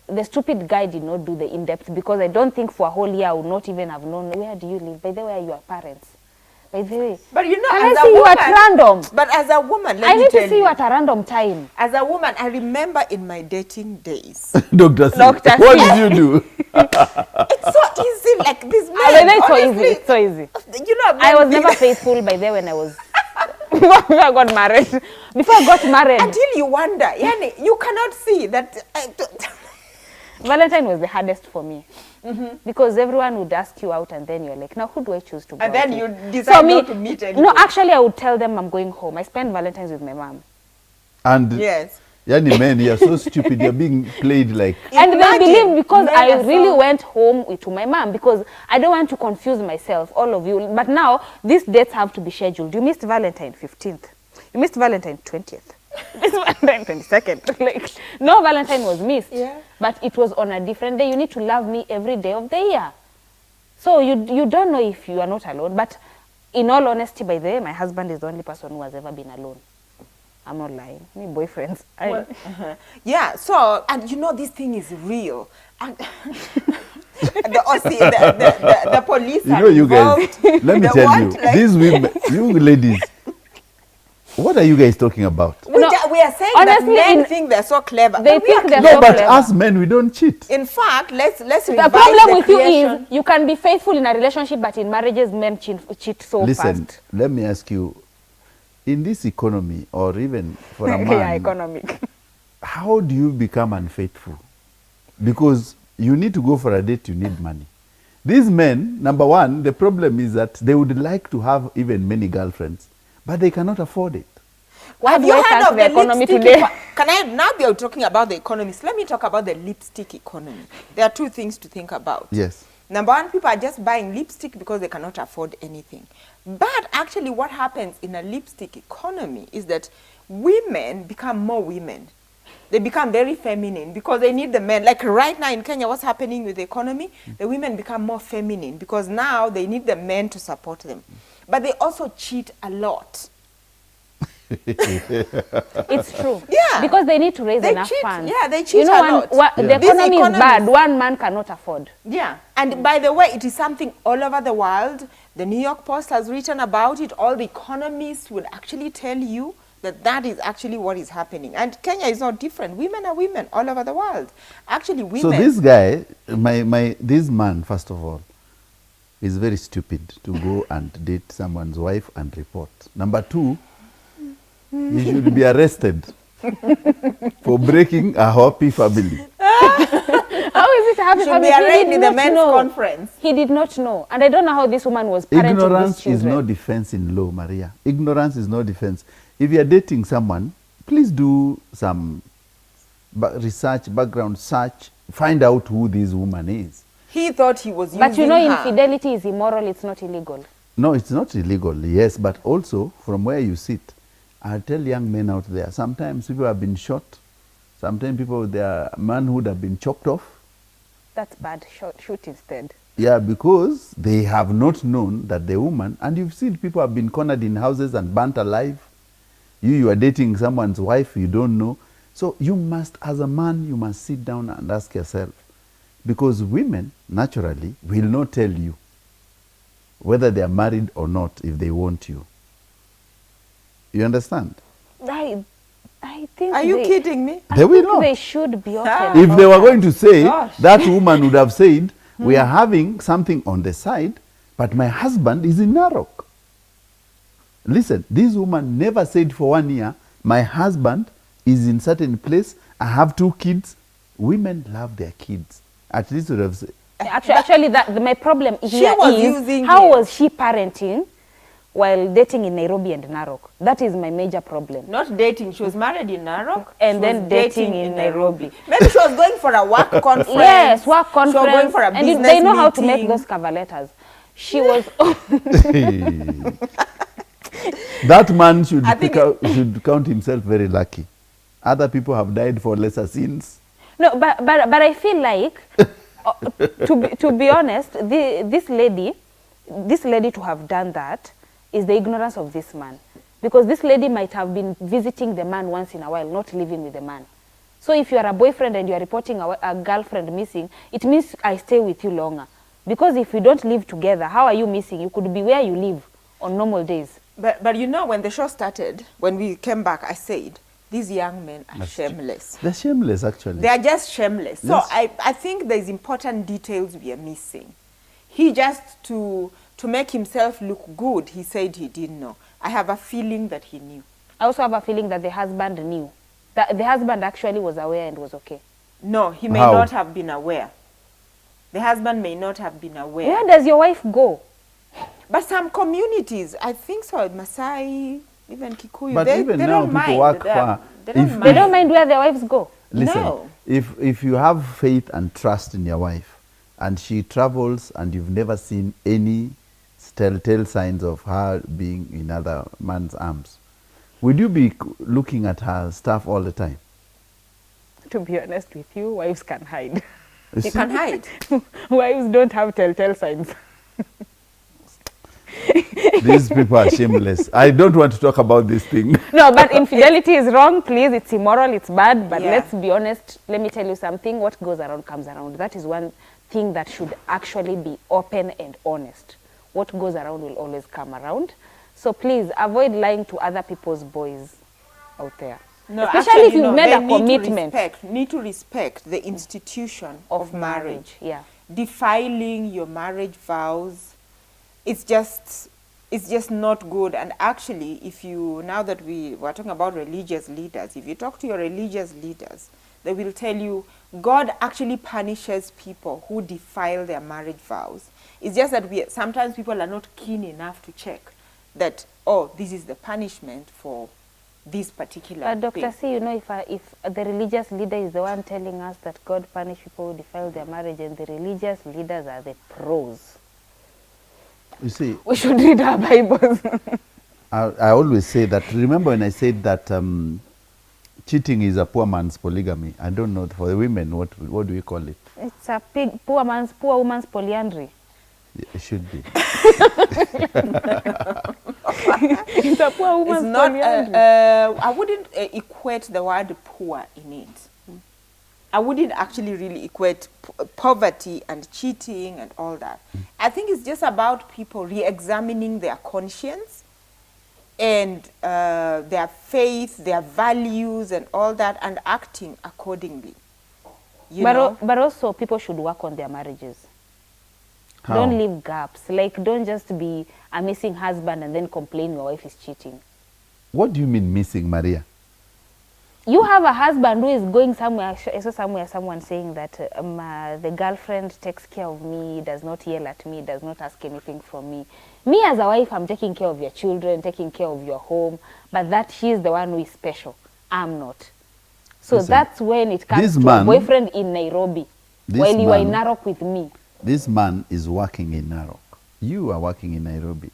Speaker 3: the stupid guy did not do the in-depth, because I don't think for a whole year I would not even have known where do you live. By the way, are your parents? By the way,
Speaker 2: But you know,
Speaker 3: can
Speaker 2: as
Speaker 3: I
Speaker 2: a
Speaker 3: see you
Speaker 2: woman,
Speaker 3: at random?
Speaker 2: But as a woman, let
Speaker 3: I
Speaker 2: me
Speaker 3: need
Speaker 2: tell
Speaker 3: to see you at a random time.
Speaker 2: As a woman, I remember in my dating days,
Speaker 1: Dr. C,
Speaker 3: Dr. C.
Speaker 1: what did you do?
Speaker 2: it's so easy. Like these men,
Speaker 3: By the way, it's so
Speaker 2: honestly,
Speaker 3: easy. It's so easy.
Speaker 2: You know,
Speaker 3: I was
Speaker 2: men
Speaker 3: never faithful by the way when I was before I got married. Before I got married,
Speaker 2: until you wonder. Yani, you cannot see that.
Speaker 3: Valentine was the hardest for me. Because everyone would ask you out, and then you're like, now who do I choose to go
Speaker 2: And
Speaker 3: out
Speaker 2: then
Speaker 3: with?
Speaker 2: you decide
Speaker 3: me,
Speaker 2: not to meet
Speaker 3: No,
Speaker 2: anybody.
Speaker 3: actually, I would tell them I'm going home. I spend Valentine's with my mom.
Speaker 1: And
Speaker 2: Yes.
Speaker 1: yani men, you're so stupid. You're being played like...
Speaker 3: And they
Speaker 2: Imagine,
Speaker 3: believe because
Speaker 2: men
Speaker 3: I
Speaker 2: are so-
Speaker 3: really went home to my mom, because I don't want to confuse myself, all of you. But now, these dates have to be scheduled. You missed Valentine 15th. You missed Valentine 20th. You missed Valentine 22nd. Like, no Valentine was missed.
Speaker 2: Yeah.
Speaker 3: But it was on a different day. You need to love me every day of the year. So you don't know if you are not alone. But in all honesty, by the way, my husband is the only person who has ever been alone. I'm not lying. Me boyfriends.
Speaker 2: Yeah. So, and you know, this thing is real. And the OC, the police
Speaker 1: You
Speaker 2: are
Speaker 1: know, you guys,
Speaker 2: involved.
Speaker 1: let me
Speaker 2: The
Speaker 1: tell
Speaker 2: what,
Speaker 1: you,
Speaker 2: like-
Speaker 1: these women, you ladies, what are you guys talking about?
Speaker 2: we are saying
Speaker 3: honestly,
Speaker 2: that men
Speaker 3: in-
Speaker 2: think they're so clever.
Speaker 3: They
Speaker 2: But we
Speaker 3: think
Speaker 2: are
Speaker 3: they're
Speaker 1: No,
Speaker 3: so
Speaker 1: but
Speaker 3: clever.
Speaker 1: us men, we don't cheat.
Speaker 2: In fact, let's
Speaker 3: The
Speaker 2: revise
Speaker 3: problem with you
Speaker 2: creation.
Speaker 3: is you can be faithful in a relationship, but in marriages, men cheat so
Speaker 1: Listen,
Speaker 3: fast.
Speaker 1: let me ask you, in this economy, or even for a
Speaker 3: Yeah,
Speaker 1: man,
Speaker 3: economic.
Speaker 1: how do you become unfaithful? Because you need to go for a date, you need money. These men, number one, the problem is that they would like to have even many girlfriends, but they cannot afford it.
Speaker 2: Have
Speaker 3: do
Speaker 2: you
Speaker 3: I
Speaker 2: heard
Speaker 3: thank
Speaker 2: of
Speaker 3: the
Speaker 2: the
Speaker 3: economy
Speaker 2: lipstick
Speaker 3: today?
Speaker 2: Can I now we are talking about the economy? So let me talk about the lipstick economy. There are two things to think about.
Speaker 1: Yes.
Speaker 2: Number one, people are just buying lipstick because they cannot afford anything. But actually what happens in a lipstick economy is that women become more women. They become very feminine because they need the men. Like right now in Kenya, what's happening with the economy? The women become more feminine because now they need the men to support them. But they also cheat a lot.
Speaker 3: It's true.
Speaker 2: Yeah.
Speaker 3: Because they need to raise
Speaker 2: They
Speaker 3: enough
Speaker 2: cheat.
Speaker 3: funds.
Speaker 2: Yeah, they
Speaker 3: You
Speaker 2: cheat
Speaker 3: know,
Speaker 2: a
Speaker 3: one,
Speaker 2: lot.
Speaker 3: The
Speaker 1: Yeah.
Speaker 2: This
Speaker 3: economy is
Speaker 2: economy
Speaker 3: bad.
Speaker 2: is-
Speaker 3: One man cannot afford.
Speaker 2: Yeah, and by the way, it is something all over the world. The New York Post has written about it. All the economists will actually tell you that that is actually what is happening. And Kenya is not different. Women are women all over the world. Actually, women...
Speaker 1: So this guy, this man, first of all, is very stupid to go and date someone's wife and report. Number two, he should be arrested for breaking a happy family.
Speaker 3: How is it a happy
Speaker 2: should
Speaker 3: family?
Speaker 2: be
Speaker 3: He
Speaker 2: arraigned
Speaker 3: did
Speaker 2: in the
Speaker 3: not
Speaker 2: men's
Speaker 3: know.
Speaker 2: conference.
Speaker 3: He did not know. And I don't know how this woman was parenting
Speaker 1: Ignorance
Speaker 3: these children.
Speaker 1: is no defense in law, Maria. Ignorance is no defense. If you are dating someone, please do some research, background search, find out who this woman is.
Speaker 2: He thought he was using
Speaker 3: But you know,
Speaker 2: her.
Speaker 3: infidelity is immoral. It's not illegal.
Speaker 1: No, it's not illegal, yes, but also from where you sit, I tell young men out there, sometimes people have been shot, sometimes their manhood have been chopped off.
Speaker 3: That's bad. Shoot instead.
Speaker 1: Yeah, because they have not known that the woman, and you've seen people have been cornered in houses and burnt alive. You are dating someone's wife, you don't know. So you must, as a man, you must sit down and ask yourself, because women, naturally, will not tell you whether they are married or not if they want you. You understand?
Speaker 3: I think
Speaker 2: Are you kidding me?
Speaker 3: I
Speaker 1: They will
Speaker 3: think
Speaker 1: not.
Speaker 3: They should be open.
Speaker 2: Ah.
Speaker 1: If
Speaker 3: about
Speaker 1: they were
Speaker 3: that.
Speaker 1: going to say,
Speaker 2: Gosh.
Speaker 1: that woman would have said, we are having something on the side, but my husband is in Narok. Listen, this woman never said for 1 year, my husband is in certain place, I have 2 kids. Women love their kids. At least would have said,
Speaker 3: Actually, my problem here
Speaker 2: was
Speaker 3: is
Speaker 2: using
Speaker 3: how
Speaker 2: him.
Speaker 3: was she parenting while dating in Nairobi and Narok. That is my major problem.
Speaker 2: Not dating. She was married in Narok.
Speaker 3: And
Speaker 2: She
Speaker 3: then
Speaker 2: was
Speaker 3: dating in Nairobi.
Speaker 2: Maybe she was going for a work conference.
Speaker 3: Yes, work conference.
Speaker 2: She was going for a
Speaker 3: and
Speaker 2: business
Speaker 3: they know how to make
Speaker 2: meeting.
Speaker 3: those cover letters. She was...
Speaker 1: That man should,
Speaker 2: I think
Speaker 1: should count himself very lucky. Other people have died for lesser sins.
Speaker 3: No, but I feel like, to be honest, this lady to have done that is the ignorance of this man. Because this lady might have been visiting the man once in a while, not living with the man. So if you are a boyfriend and you are reporting a girlfriend missing, it means I stay with you longer. Because if we don't live together, how are you missing? You could be where you live on normal days.
Speaker 2: But you know, when the show started, when we came back, I said, these young men are shameless.
Speaker 1: They're shameless, actually.
Speaker 2: They are just shameless.
Speaker 1: Yes.
Speaker 2: So I think there's important details we are missing. He just, to make himself look good, he said he didn't know. I have a feeling that he knew.
Speaker 3: I also have a feeling that the husband knew. That the husband actually was aware and was okay.
Speaker 2: No, he may
Speaker 1: How?
Speaker 2: not have been aware. The husband may not have been aware.
Speaker 3: Where does your wife go?
Speaker 2: But some communities, I think so, Masai, even Kikuyu,
Speaker 1: But
Speaker 2: they
Speaker 1: even
Speaker 2: they
Speaker 1: now
Speaker 2: don't
Speaker 1: people
Speaker 2: mind.
Speaker 1: work
Speaker 2: They
Speaker 1: far.
Speaker 2: don't
Speaker 1: If-
Speaker 2: mind.
Speaker 3: They don't mind where their wives go.
Speaker 1: Listen,
Speaker 2: No.
Speaker 1: if you have faith and trust in your wife, and she travels and you've never seen any telltale signs of her being in other man's arms, would you be looking at her stuff all the time?
Speaker 3: To be honest with you, wives can hide.
Speaker 1: You
Speaker 2: You
Speaker 1: see?
Speaker 2: can hide.
Speaker 3: Wives don't have telltale signs.
Speaker 1: These people are shameless. I don't want to talk about this thing.
Speaker 3: No, but infidelity is wrong, please. It's immoral, it's bad. But
Speaker 2: Yeah.
Speaker 3: let's be honest. Let me tell you something. What goes around comes around. That is one thing that should actually be open and honest. What goes around will always come around. So please avoid lying to other people's boys out there.
Speaker 2: No,
Speaker 3: Especially
Speaker 2: actually,
Speaker 3: if you've
Speaker 2: no,
Speaker 3: made
Speaker 2: they
Speaker 3: a
Speaker 2: need to
Speaker 3: commitment
Speaker 2: need to respect the institution of marriage.
Speaker 3: Yeah.
Speaker 2: Defiling your marriage vows, it's just not good. And actually, if you, now that we were talking about religious leaders, if you talk to your religious leaders, they will tell you God actually punishes people who defile their marriage vows. It's just that sometimes people are not keen enough to check that, oh, this is the punishment for this particular
Speaker 3: But Dr.
Speaker 2: thing.
Speaker 3: C, you know, if the religious leader is the one telling us that God punish people who defile their marriage, and the religious leaders are the pros,
Speaker 1: You see,
Speaker 3: we should read our Bibles.
Speaker 1: I always say that, remember when I said that cheating is a poor man's polygamy? I don't know, for the women, what do we call it?
Speaker 3: It's a poor woman's polyandry.
Speaker 1: It should be.
Speaker 3: It's a poor
Speaker 2: It's
Speaker 3: woman's
Speaker 2: not,
Speaker 3: polyandry.
Speaker 2: I wouldn't equate the word poor in it. I wouldn't actually really equate poverty and cheating and all that. I think it's just about people re-examining their conscience and their faith, their values and all that, and acting accordingly. You know?
Speaker 3: But also people should work on their marriages.
Speaker 1: How?
Speaker 3: Don't leave gaps. Like, don't just be a missing husband and then complain your wife is cheating.
Speaker 1: What do you mean missing, Maria?
Speaker 3: You have a husband who is going somewhere. I saw somewhere someone saying that the girlfriend takes care of me, does not yell at me, does not ask anything from me. Me as a wife, I'm taking care of your children, taking care of your home, but that she's the one who is special. I'm not. So
Speaker 1: Listen,
Speaker 3: that's when it comes
Speaker 1: this
Speaker 3: to
Speaker 1: man-
Speaker 3: a boyfriend in Nairobi,
Speaker 1: this
Speaker 3: while you are in
Speaker 1: man-
Speaker 3: Narok with me.
Speaker 1: This man is working in Narok. You are working in Nairobi.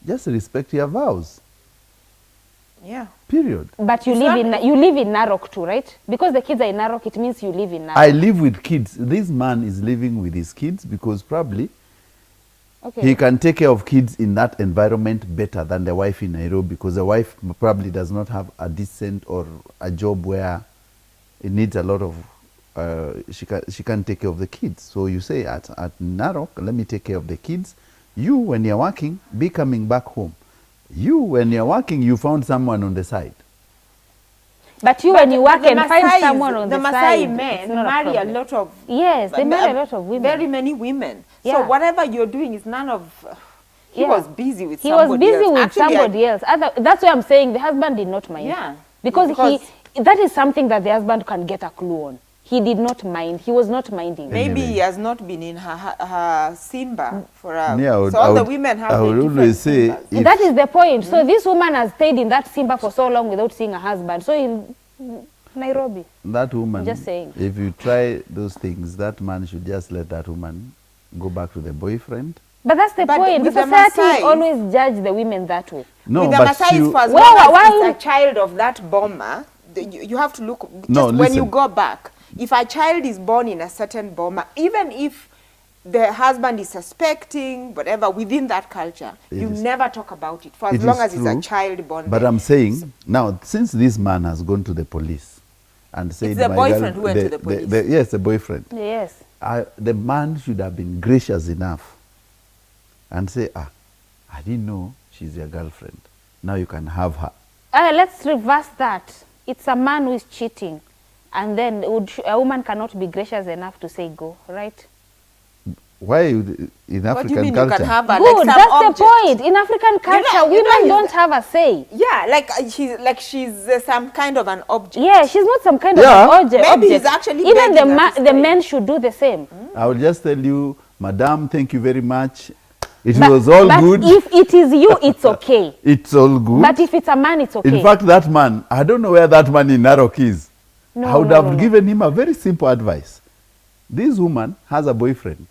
Speaker 1: Just respect your vows.
Speaker 2: Yeah.
Speaker 1: Period.
Speaker 3: But you
Speaker 2: It's
Speaker 3: live
Speaker 2: not-
Speaker 3: in Narok too, right? Because the kids are in Narok, it means you live in Narok.
Speaker 1: I live with kids. This man is living with his kids because probably
Speaker 3: Okay.
Speaker 1: he can take care of kids in that environment better than the wife in Nairobi, because the wife probably does not have a decent or a job where it needs a lot of, she can't take care of the kids. So you say at Narok, let me take care of the kids. You, when you're working, be coming back home. You, when you're working, you found someone on the side.
Speaker 3: But you,
Speaker 2: But
Speaker 3: when you work
Speaker 2: the
Speaker 3: and find
Speaker 2: Maasais-
Speaker 3: someone on the
Speaker 2: Maasai
Speaker 3: side,
Speaker 2: men
Speaker 3: it's not
Speaker 2: marry a
Speaker 3: problem.
Speaker 2: lot of
Speaker 3: Yes, they marry a lot of women.
Speaker 2: very many women.
Speaker 3: Yeah.
Speaker 2: So whatever you're doing is none of. He
Speaker 3: Yeah.
Speaker 2: was busy with
Speaker 3: He was
Speaker 2: somebody
Speaker 3: busy
Speaker 2: else.
Speaker 3: with
Speaker 2: Actually,
Speaker 3: somebody else. That's why I'm saying the husband did not mind.
Speaker 2: Yeah.
Speaker 3: Because
Speaker 2: Because-
Speaker 3: that is something that the husband can get a clue on. he did not mind. He was not minding.
Speaker 2: Maybe
Speaker 1: Anyway.
Speaker 2: he has not been in her Simba for a...
Speaker 1: Yeah,
Speaker 2: so all the women have
Speaker 1: I
Speaker 2: their
Speaker 1: would
Speaker 2: different
Speaker 1: always say,
Speaker 2: Simbas.
Speaker 1: if,
Speaker 3: That is the point. So this woman has stayed in that Simba for so long without seeing a husband. So in Nairobi.
Speaker 1: that woman,
Speaker 3: Just saying.
Speaker 1: if you try those things, that man should just let that woman go back to the boyfriend.
Speaker 3: But that's the
Speaker 2: But
Speaker 3: point. The
Speaker 2: with the
Speaker 3: society
Speaker 2: Maasai-
Speaker 3: always judge the women that way.
Speaker 1: No,
Speaker 2: with the
Speaker 1: but
Speaker 2: Maasai,
Speaker 1: you,
Speaker 2: for as
Speaker 3: Well,
Speaker 2: long as
Speaker 3: why-
Speaker 2: it's a child of that bomber, you have to look, just
Speaker 1: No,
Speaker 2: when you
Speaker 1: listen.
Speaker 2: go back, if a child is born in a certain bomber, even if the husband is suspecting, whatever, within that culture,
Speaker 1: It
Speaker 2: you
Speaker 1: is-
Speaker 2: never talk about it, for as
Speaker 1: it
Speaker 2: long
Speaker 1: is
Speaker 2: as it's a
Speaker 1: true,
Speaker 2: child born
Speaker 1: but
Speaker 2: there.
Speaker 1: I'm saying, now, since this man has gone to the police and said...
Speaker 2: the
Speaker 1: my
Speaker 2: boyfriend who went to the police.
Speaker 1: Yes, the boyfriend.
Speaker 3: Yes.
Speaker 1: The man should have been gracious enough and say, I didn't know she's your girlfriend. Now you can have her.
Speaker 3: Let's reverse that. It's a man who is cheating. And then a woman cannot be gracious enough to say go, right?
Speaker 1: Why in
Speaker 2: What do you
Speaker 1: African
Speaker 2: mean
Speaker 1: culture?
Speaker 2: you can have a,
Speaker 3: Good,
Speaker 2: like some
Speaker 3: that's
Speaker 2: object?
Speaker 3: the point. In African culture, women don't have a say.
Speaker 2: Yeah, like she's some kind of an object.
Speaker 3: Yeah, she's not some kind
Speaker 1: Yeah.
Speaker 3: of an object.
Speaker 2: Maybe he's actually
Speaker 3: Even
Speaker 2: begging her to
Speaker 3: the
Speaker 2: stay.
Speaker 3: men should do the same.
Speaker 1: I will just tell you, Madam, thank you very much. It was all
Speaker 3: but
Speaker 1: good.
Speaker 3: if it is you, it's okay.
Speaker 1: It's all good.
Speaker 3: But if it's a man, it's okay.
Speaker 1: In fact, that man, I don't know where that man in Narok is.
Speaker 3: No,
Speaker 1: I would
Speaker 3: no,
Speaker 1: have
Speaker 3: no, no.
Speaker 1: given him a very simple advice. This woman has a boyfriend.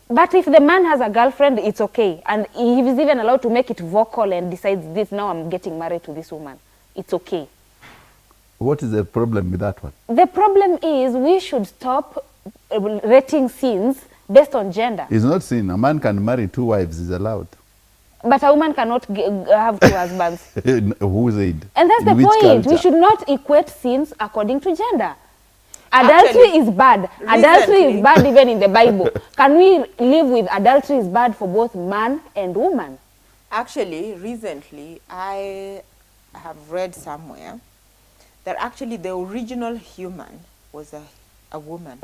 Speaker 3: But if the man has a girlfriend, it's okay. And he is even allowed to make it vocal and decides this, now I'm getting married to this woman. It's okay.
Speaker 1: What is the problem with that one?
Speaker 3: The problem is we should stop rating sins based on gender.
Speaker 1: It's not sin. A man can marry 2 wives, is allowed.
Speaker 3: But a woman cannot have 2 husbands.
Speaker 1: Who said?
Speaker 3: And that's
Speaker 1: In
Speaker 3: the
Speaker 1: which
Speaker 3: point.
Speaker 1: culture?
Speaker 3: We should not equate sins according to gender. Adultery
Speaker 2: Actually,
Speaker 3: is bad. Adultery
Speaker 2: recently-
Speaker 3: is bad even in the Bible. Can we live with adultery is bad for both man and woman?
Speaker 2: Actually, recently, I have read somewhere that actually the original human was a woman.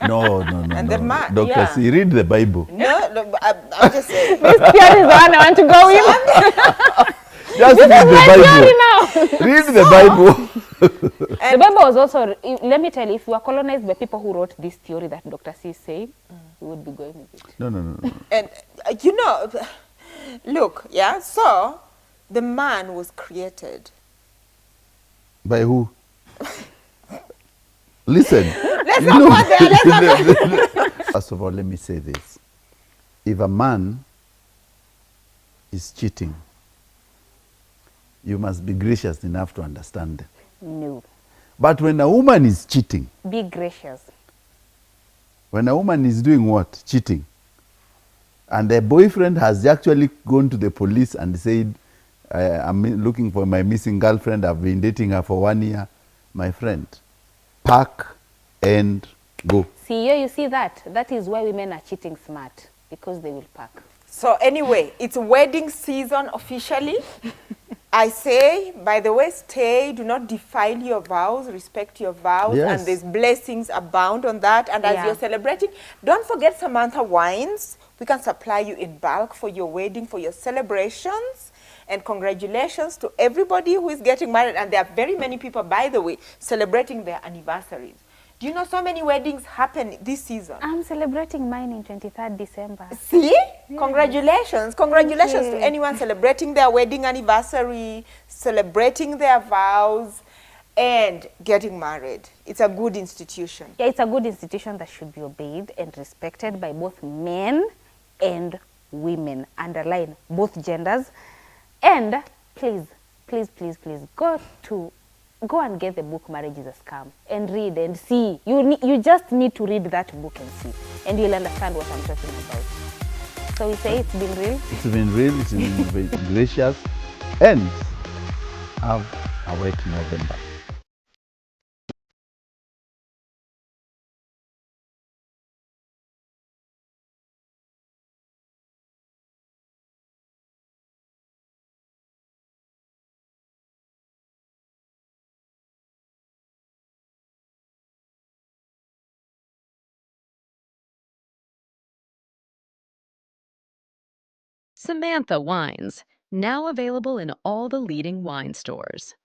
Speaker 1: No.
Speaker 2: And the man,
Speaker 1: Doctor,
Speaker 2: yeah.
Speaker 1: see, read the Bible.
Speaker 2: No, I'm just saying.
Speaker 3: This theory is the one I want to go with.
Speaker 1: Just read the
Speaker 3: My theory
Speaker 1: Bible.
Speaker 3: now.
Speaker 1: Read the Bible.
Speaker 3: The Bible was also, let me tell you, if we were colonized by people who wrote this theory that Dr. C is saying, we would be going with it.
Speaker 1: No.
Speaker 2: And, you know, look, yeah, so the man was created.
Speaker 1: By who? Listen.
Speaker 2: Let's not go there, let's not go.
Speaker 1: First of all, let me say this. If a man is cheating, you must be gracious enough to understand them.
Speaker 3: No.
Speaker 1: But when a woman is cheating,
Speaker 3: Be gracious.
Speaker 1: when a woman is doing what? Cheating. And the boyfriend has actually gone to the police and said, I'm looking for my missing girlfriend. I've been dating her for 1 year. My friend, pack and go.
Speaker 3: See, here you see that? That is why women are cheating smart, because they will pack.
Speaker 2: So anyway, it's wedding season officially. I say, by the way, stay, do not defile your vows, respect your vows,
Speaker 1: Yes.
Speaker 2: and there's blessings abound on that. And as
Speaker 3: Yeah.
Speaker 2: you're celebrating, don't forget Samantha Wines. We can supply you in bulk for your wedding, for your celebrations. And congratulations to everybody who is getting married. And there are very many people, by the way, celebrating their anniversaries. Do you know so many weddings happen this season?
Speaker 3: I'm celebrating mine in 23rd December.
Speaker 2: See? Congratulations. Congratulations
Speaker 3: Thank
Speaker 2: to
Speaker 3: you.
Speaker 2: anyone celebrating their wedding anniversary, celebrating their vows, and getting married. It's a good institution.
Speaker 3: Yeah, it's a good institution that should be obeyed and respected by both men and women. Underline both genders. And please, go and get the book Marriage is a Scam and read and see. You just need to read that book and see, and you'll understand what I'm talking about. So we say it's been real.
Speaker 1: It's been real, it's been very gracious, and have a wet November.
Speaker 4: Samantha Wines, now available in all the leading wine stores.